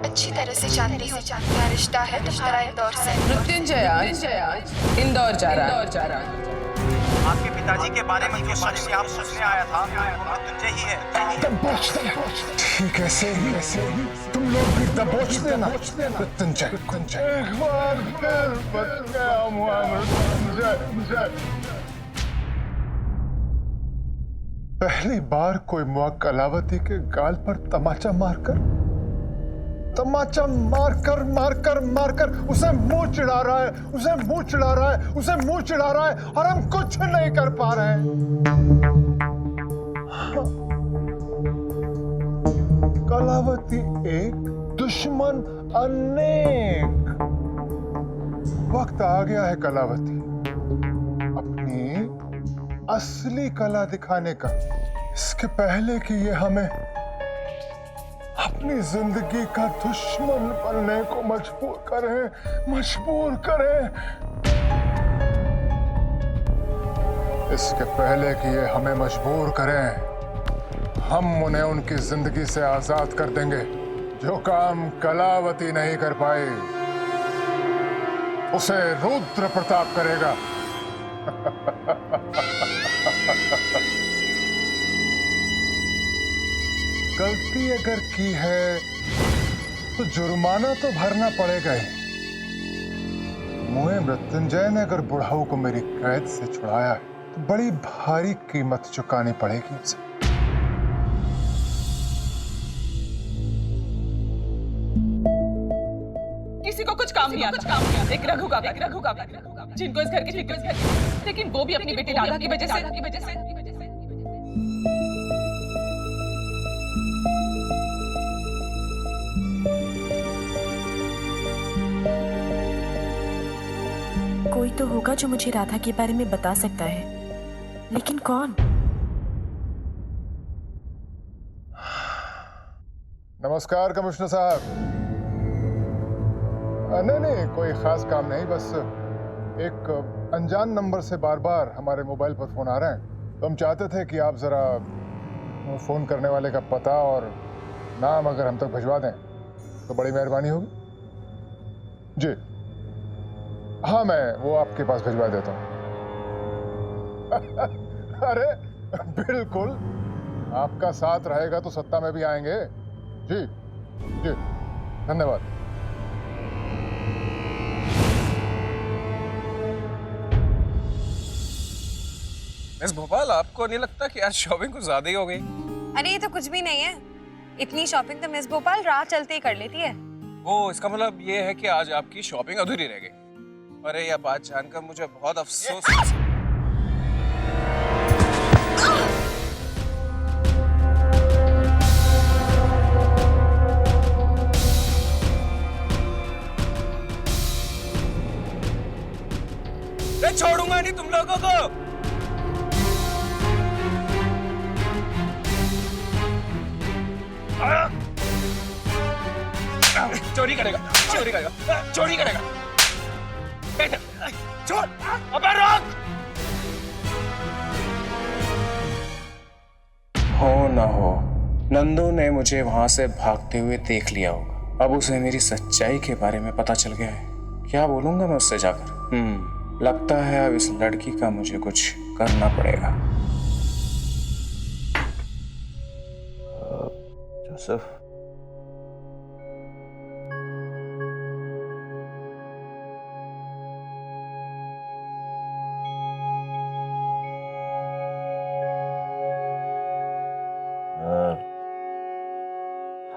अच्छी तरह से जानती हूँ क्या रिश्ता है तुम्हारा इंदौर से। मृत्युंजय आज इंदौर जा रहा है। आपके पिताजी के बारे में जो शख्स यहाँ पूछने आया था वो मृत्युंजय ही है। ठीक है से तुम लोग भी दबोच देना मृत्युंजय। एक बार फिर बच गया मृत्युंजय। पहली बार कोई मुआ कलावती के गाल पर तमाचा मारकर उसे मुंह चिढ़ा रहा है और हम कुछ नहीं कर पा रहे हैं। कलावती एक दुश्मन अनेक। वक्त आ गया है कलावती अपनी असली कला दिखाने का, इसके पहले कि ये हमें अपनी जिंदगी का दुश्मन बनने को मजबूर करें। इसके पहले कि ये हमें मजबूर करें, हम उन्हें उनकी जिंदगी से आजाद कर देंगे। जो काम कलावती नहीं कर पाई उसे रुद्र प्रताप करेगा। गलती अगर की है तो जुर्माना तो भरना पड़ेगा ही। मुए मृत्युंजय ने अगर बुढ़ाऊ को मेरी कैद से छुड़ाया है तो बड़ी भारी कीमत चुकानी पड़ेगी उसे। किसी को कुछ काम नहीं आता। एक रघु का जिनको इस घर की फिक्र है, लेकिन वो भी अपनी बेटी राधा की वजह से। कोई तो होगा जो मुझे राधा के बारे में बता सकता है, लेकिन कौन? नमस्कार कमिश्नर साहब। नहीं, कोई खास काम नहीं, बस एक अनजान नंबर से बार बार हमारे मोबाइल पर फोन आ रहे हैं, तो हम चाहते थे कि आप जरा फोन करने वाले का पता और नाम अगर हम तक भिजवा दें तो बड़ी मेहरबानी होगी। जी हाँ, मैं वो आपके पास भिजवा देता हूँ। अरे बिल्कुल, आपका साथ रहेगा तो सत्ता में भी आएंगे। जी जी, धन्यवाद। मिस भोपाल, आपको नहीं लगता कि आज शॉपिंग कुछ ज्यादा ही हो गई? अरे ये तो कुछ भी नहीं है। इतनी शॉपिंग तो मिस भोपाल राह चलते ही कर लेती है। ओ, इसका मतलब ये है कि आज आपकी शॉपिंग अधूरी रह गई। अरे यह बात जानकर मुझे बहुत अफसोस। मैं छोड़ूंगा नहीं तुम लोगों को। चोरी करेगा। छोड़, अबे रोक। हो ना हो, नंदू ने मुझे वहां से भागते हुए देख लिया होगा। अब उसे मेरी सच्चाई के बारे में पता चल गया है। क्या बोलूंगा मैं उससे जाकर? लगता है अब इस लड़की का मुझे कुछ करना पड़ेगा। जोसेफ,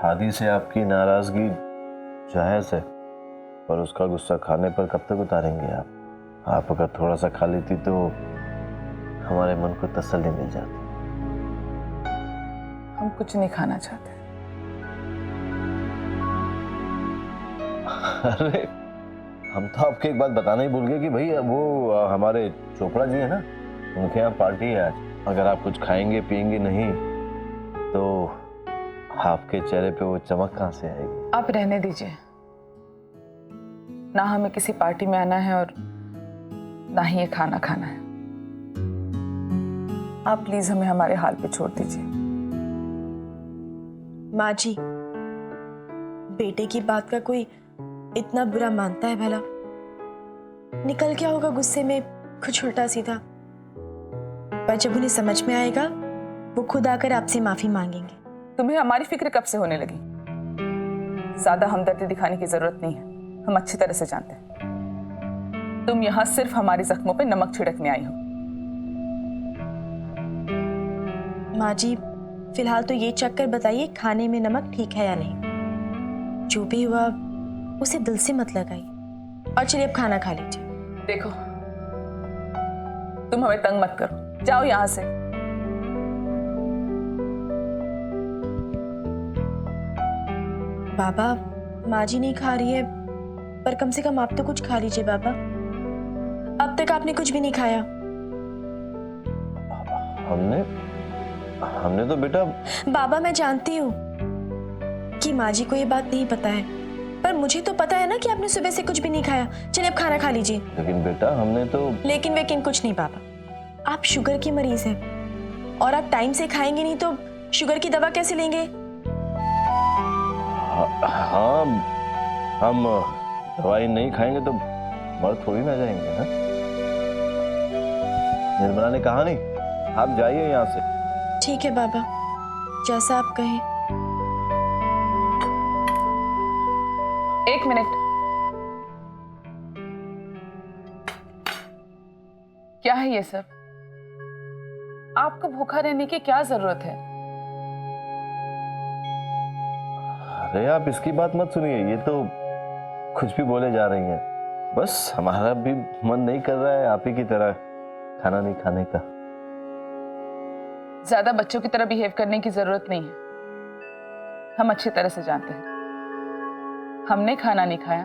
हादी से आपकी नाराजगी जायज है, पर उसका गुस्सा खाने पर कब तक उतारेंगे आप अगर थोड़ा सा खा लेती तो हमारे मन को तसल्ली मिल जाती। हम कुछ नहीं खाना चाहते। अरे हम तो आपको एक बात बताना ही भूल गए कि भाई वो हमारे चोपड़ा जी है ना, उनके यहाँ पार्टी है आज। अगर आप कुछ खाएंगे पिएंगे नहीं तो आपके चेहरे पे वो चमक कहाँ से आएगी? आप रहने दीजिए ना, हमें किसी पार्टी में आना है और ना ही ये खाना खाना है। आप प्लीज हमें हमारे हाल पे छोड़ दीजिए। माँ जी, बेटे की बात का कोई इतना बुरा मानता है भला? निकल क्या होगा गुस्से में कुछ उल्टा सीधा, पर जब उन्हें समझ में आएगा वो खुद आकर आपसे माफी मांगेंगे। तुम्हें हमारी फिक्र कब से होने लगी? ज्यादा हमदर्दी दिखाने की जरूरत नहीं है, हम अच्छी तरह से जानते हैं। तुम यहाँ सिर्फ हमारे जख्मों पे नमक छिड़कने आई हो। माँ जी, फिलहाल तो ये चक्कर बताइए खाने में नमक ठीक है या नहीं। जो भी हुआ उसे दिल से मत लगाइए और चलिए अब खाना खा लीजिए। देखो, तुम हमें तंग मत करो, जाओ यहाँ से। बाबा, माँ जी नहीं खा रही है, पर कम से कम आप तो कुछ खा लीजिए बाबा। अब तक आपने कुछ भी नहीं खाया। हमने तो बेटा। बाबा, मैं जानती हूँ कि माँ जी को ये बात नहीं पता है, पर मुझे तो पता है ना कि आपने सुबह से कुछ भी नहीं खाया। चलिए अब खाना खा लीजिए। लेकिन बेटा हमने तो। लेकिन कुछ नहीं बाबा, आप शुगर की मरीज हैं और आप टाइम से खाएंगे नहीं तो शुगर की दवा कैसे लेंगे? हाँ, हम दवाई नहीं खाएंगे तो मर थोड़ी ना जाएंगे ना। निर्मला ने कहा नहीं, आप जाइए यहाँ से। ठीक है बाबा, जैसा आप कहें। एक मिनट, क्या है ये सब? आपको भूखा रहने की क्या जरूरत है? अरे आप इसकी बात मत सुनिए, ये तो कुछ भी बोले जा रही हैं। बस हमारा भी मन नहीं कर रहा है आप ही की तरह खाना नहीं खाने का। ज्यादा बच्चों की तरह बिहेव करने की जरूरत नहीं है, हम अच्छी तरह से जानते हैं। हमने खाना नहीं खाया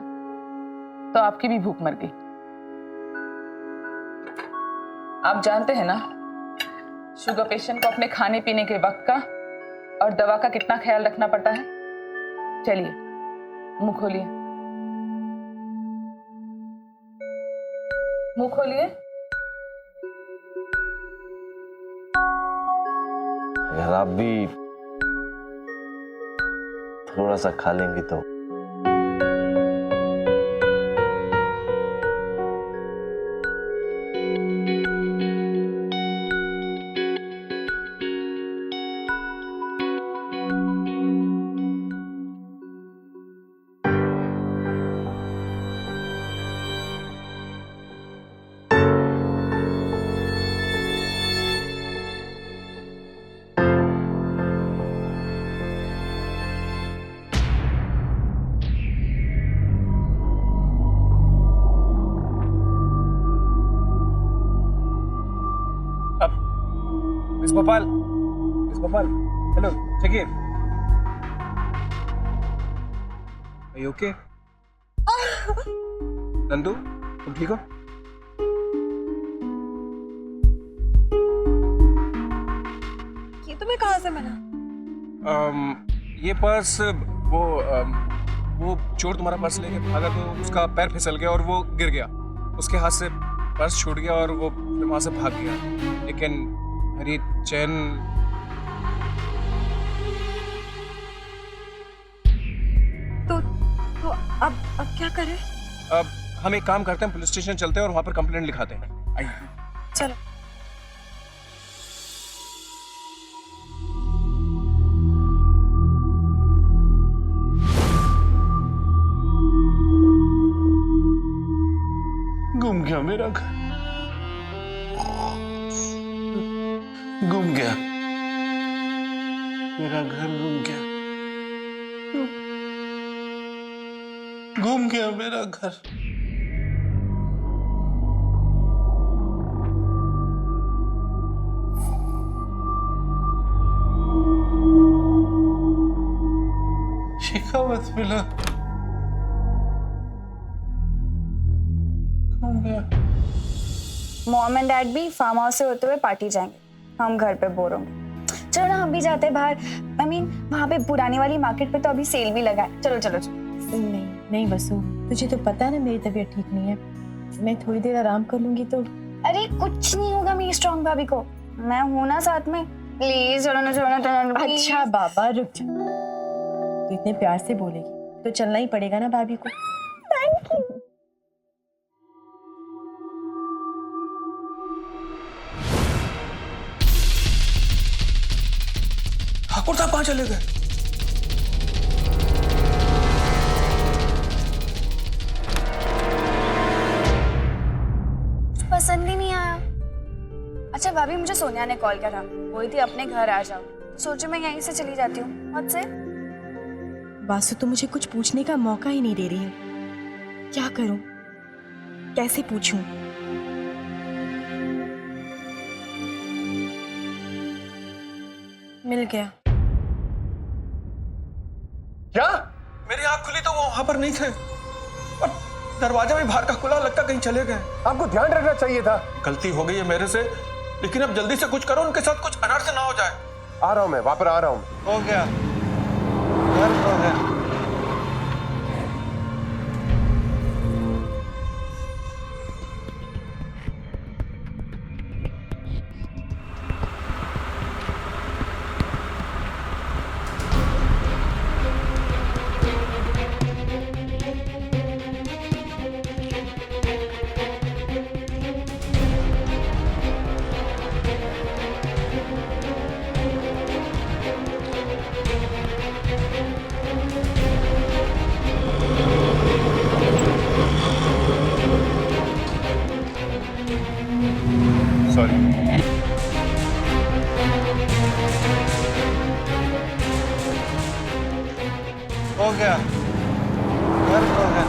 तो आपकी भी भूख मर गई। आप जानते हैं ना, शुगर पेशेंट को अपने खाने पीने के वक्त का और दवा का कितना ख्याल रखना पड़ता है। चलिए, मुंह खोलिए, मुंह खोलिए। यार आप भी थोड़ा सा खा लेंगे तो। मिस गोपाल, हेलो, चेकिए। Are you okay? नंदू, तुम ठीक हो? ये तुम्हें कहाँ से मिला? ये पर्स वो चोर तुम्हारा पर्स लेके भागा तो उसका पैर फिसल गया और वो गिर गया। उसके हाथ से पर्स छूट गया और वो फिर वहां से भाग गया। लेकिन मेरी चैन। तो अब क्या करें? अब हम एक काम करते हैं, पुलिस स्टेशन चलते हैं और वहां पर कंप्लेंट लिखाते हैं। आइए। चलो। गुम गया मेरा घर, गुम गया मेरा घर, गुम गया मेरा घर। शिकावत मिला, गुम गया। मॉम एंड डैड भी फार्म हाउस से होते हुए पार्टी जाएंगे, हम घर पे बोर होंगे। चलो ना हम भी जाते हैं बाहर। I mean, वहाँ पे पुरानी वाली मार्केट पे तो अभी सेल भी लगा है। चलो चलो चलो। नहीं वसु, तुझे तो पता है ना मेरी तबीयत ठीक नहीं है। मैं थोड़ी देर आराम कर लूंगी तो। अरे कुछ नहीं होगा मेरी स्ट्रॉन्ग भाभी को, मैं हूँ ना साथ में। प्लीज चलो ना, चलो ना, चलो ना। अच्छा बाबा रुक जा, तो इतने प्यार से बोलेगी तो चलना ही पड़ेगा ना भाभी को। Thank you. ठाकुर साहब कहाँ चले गए? पसंद ही नहीं आया। अच्छा भाभी, मुझे सोनिया ने कॉल करा, बोली थी अपने घर आ जाओ, सोचो मैं यहीं से चली जाती हूँ। मत से वासु तो मुझे कुछ पूछने का मौका ही नहीं दे रही है। क्या करूं, कैसे पूछूं? मिल गया। क्या? मेरी आंख खुली तो वो वहां पर नहीं थे और दरवाजा भी बाहर का खुला, लगता कहीं चले गए। आपको ध्यान रखना चाहिए था। गलती हो गई है मेरे से, लेकिन अब जल्दी से कुछ करो, उनके साथ कुछ अनर्थ ना हो जाए। आ रहा हूं मैं, वहां पर आ रहा हूं। हो गया, घर हो गया। सॉरी। हो गया, घर हो गया।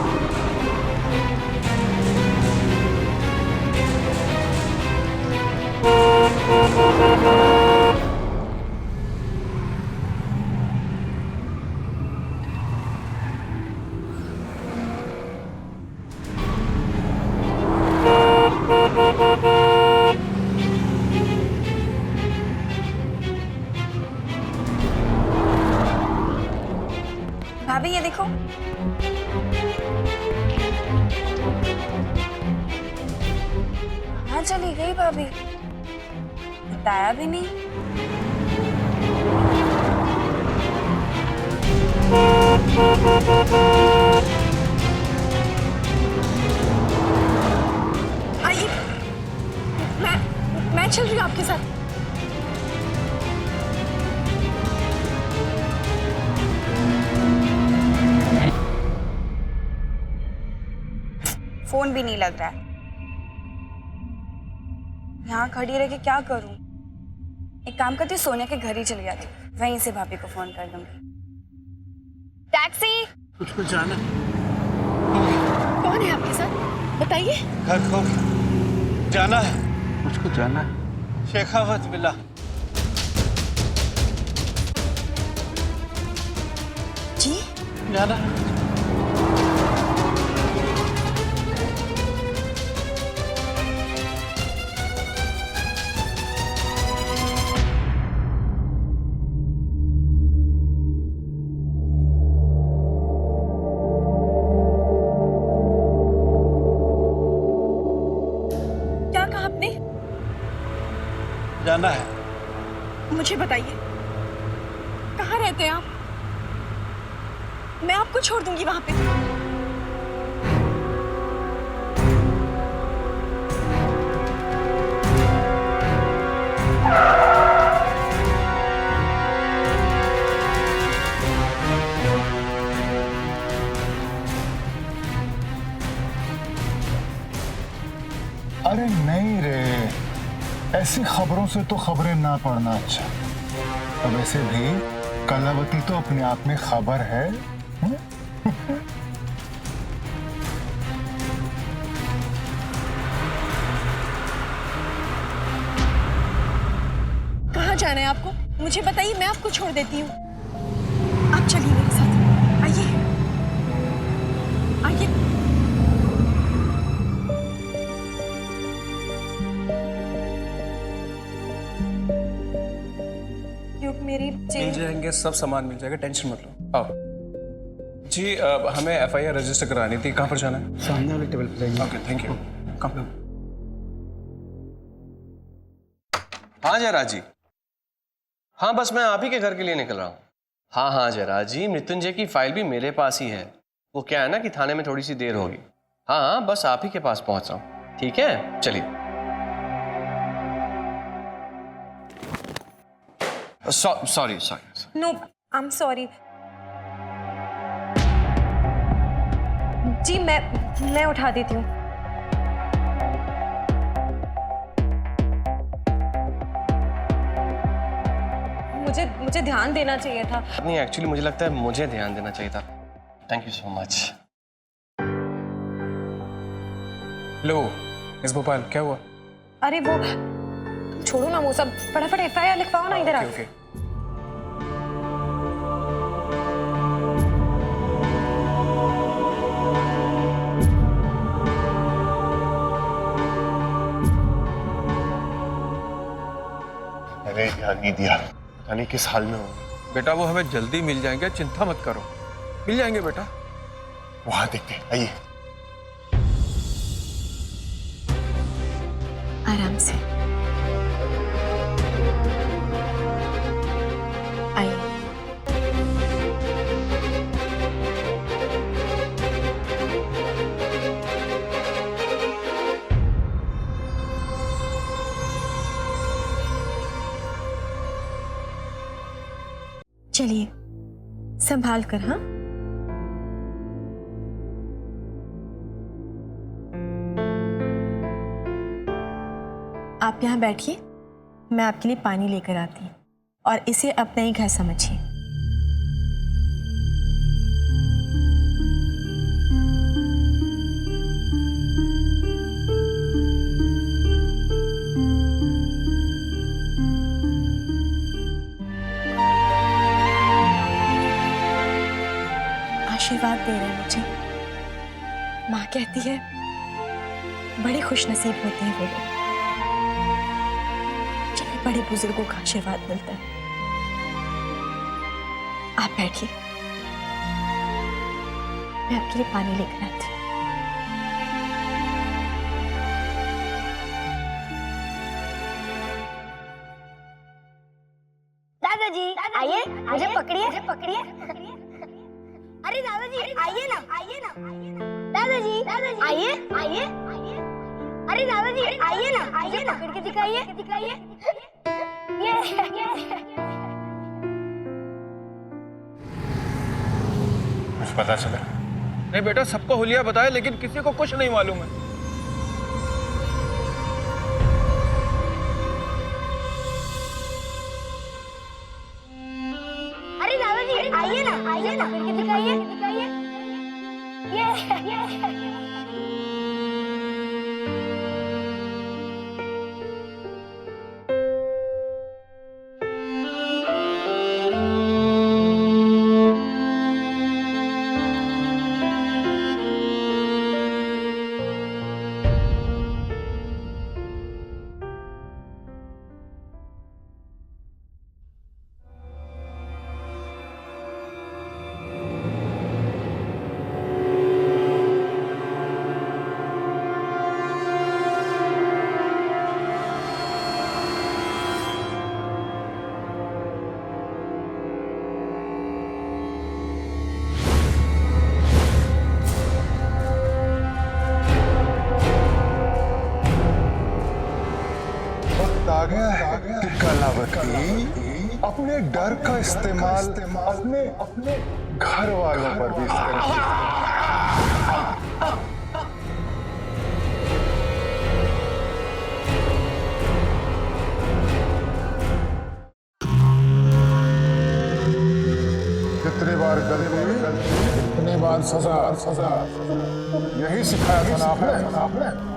भाभी ये देखो, कहाँ चली गई भाभी, बताया भी नहीं। आइए, मैं चल रही हूँ आपके साथ। फोन भी नहीं लग रहा है, यहाँ खड़ी रह के क्या करूं? एक काम करती हूँ, सोनिया के घर ही चली जाती हूँ, वहीं से भाभी को फोन कर दूंगी। टैक्सी। कुछ जाना। कौन है आपके साथ, बताइए। घर हो गया, जाना है, मुझको जाना है। शेखावत मिला। जी जाना है। क्या कहा आपने? जाना है। मुझे बताइए, कहाँ रहते हैं आप? मैं आपको छोड़ दूंगी वहां पे। अरे नहीं रे, ऐसी खबरों से तो खबरें ना पढ़ना अच्छा। अब वैसे भी कलावती तो अपने आप में खबर है। कहाँ जाना है आपको? मुझे बताइए, मैं आपको छोड़ देती हूँ। आप चलिए मेरे साथ, आइए आइए। क्योंकि मेरी मिल जाएंगे, सब सामान मिल जाएगा, टेंशन मत लो। आओ जी, हमें एफआईआर रजिस्टर करानी थी, कहाँ पर जाना है? सामने वाले टेबल पे जाइए। Okay, thank you. कम। हाँ जयराज जी, हाँ बस मैं आप ही के घर के लिए निकल रहा हूँ। हाँ हाँ जरा जी, मृत्युंजय की फाइल भी मेरे पास ही है। वो क्या है ना कि थाने में थोड़ी सी देर होगी। हाँ हाँ, बस आप ही के पास पहुंच रहा हूँ। ठीक है, चलिए। Sorry. No, I am sorry जी, मैं उठा देती हूँ। मुझे ध्यान देना चाहिए था। नहीं, एक्चुअली मुझे लगता है मुझे ध्यान देना चाहिए था। Thank you so much. Low miss Bhopal, क्या हुआ? अरे वो तुम छोड़ो ना वो सब, फटाफट FIR लिखवाओ ना इधर आ। ओके। मैंने ध्यान नहीं दिया, पता नहीं किस हाल में होंगे। बेटा वो हमें जल्दी मिल जाएंगे, चिंता मत करो, मिल जाएंगे बेटा। वहां देखते हैं, आइए। आराम से आइए। चलिए, संभाल कर। हाँ, आप यहाँ बैठिए, मैं आपके लिए पानी लेकर आती हूँ और इसे अपना ही घर समझिए। आशीर्वाद दे रहे हैं मुझे। माँ कहती है बड़े खुशनसीब होते हैं वो लोग जिन्हें बड़े बुजुर्गों का आशीर्वाद मिलता है। आप बैठिए, मैं आपके लिए पानी लेकर आती हूँ। दादाजी आइए, मुझे पकड़िए। अरे दादाजी आइए ना। दादाजी आइए। अरे दादाजी आइए ना, पकड़ के दिखाइए। ये कुछ पता चला? नहीं बेटा, सबको हुलिया बताया लेकिन किसी को कुछ नहीं मालूम है। अरे दादाजी आइए ना, पकड़ के दिखाइए। ये आ गया कि कलावती अपने डर का इस्तेमाल अपने घर वालों पर भी करेगी। कितने बार गलती, कितने बार सजा, यही सिखाया था ना आपने।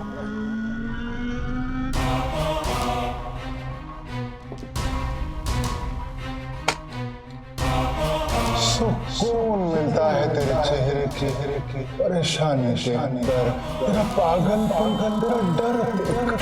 सुकून मिलता है तेरे चेहरे की परेशानी के अंदर, तेरा पागलपन, तेरा डर।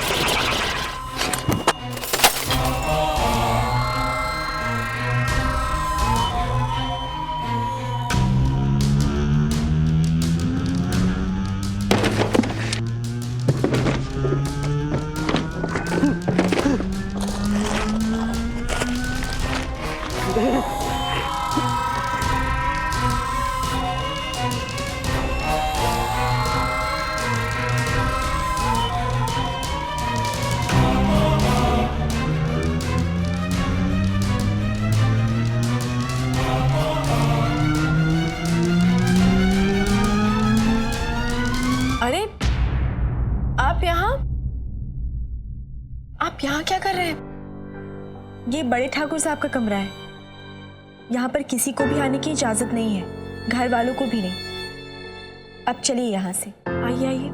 ये बड़े ठाकुर साहब का कमरा है। यहाँ पर किसी को भी आने की इजाजत नहीं है, घर वालों को भी नहीं। अब चलिए यहाँ से, आइए आइए।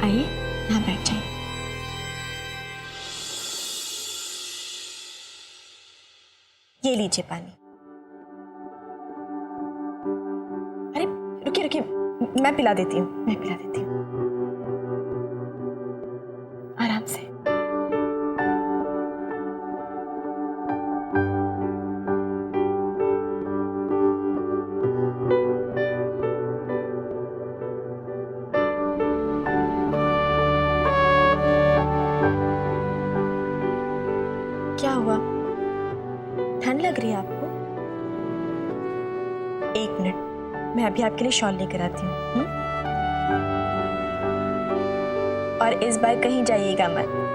आइए, यहाँ बैठ जाइए। ये लीजिए पानी। अरे रुकिए रुकिए, मैं पिला देती हूँ, मैं पिला देती हूँ। आराम से। क्या हुआ? ठंड लग रही है आपको? एक मिनट, मैं अभी आपके लिए शॉल लेकर आती हूँ। और इस बार कहीं जाइएगा मत।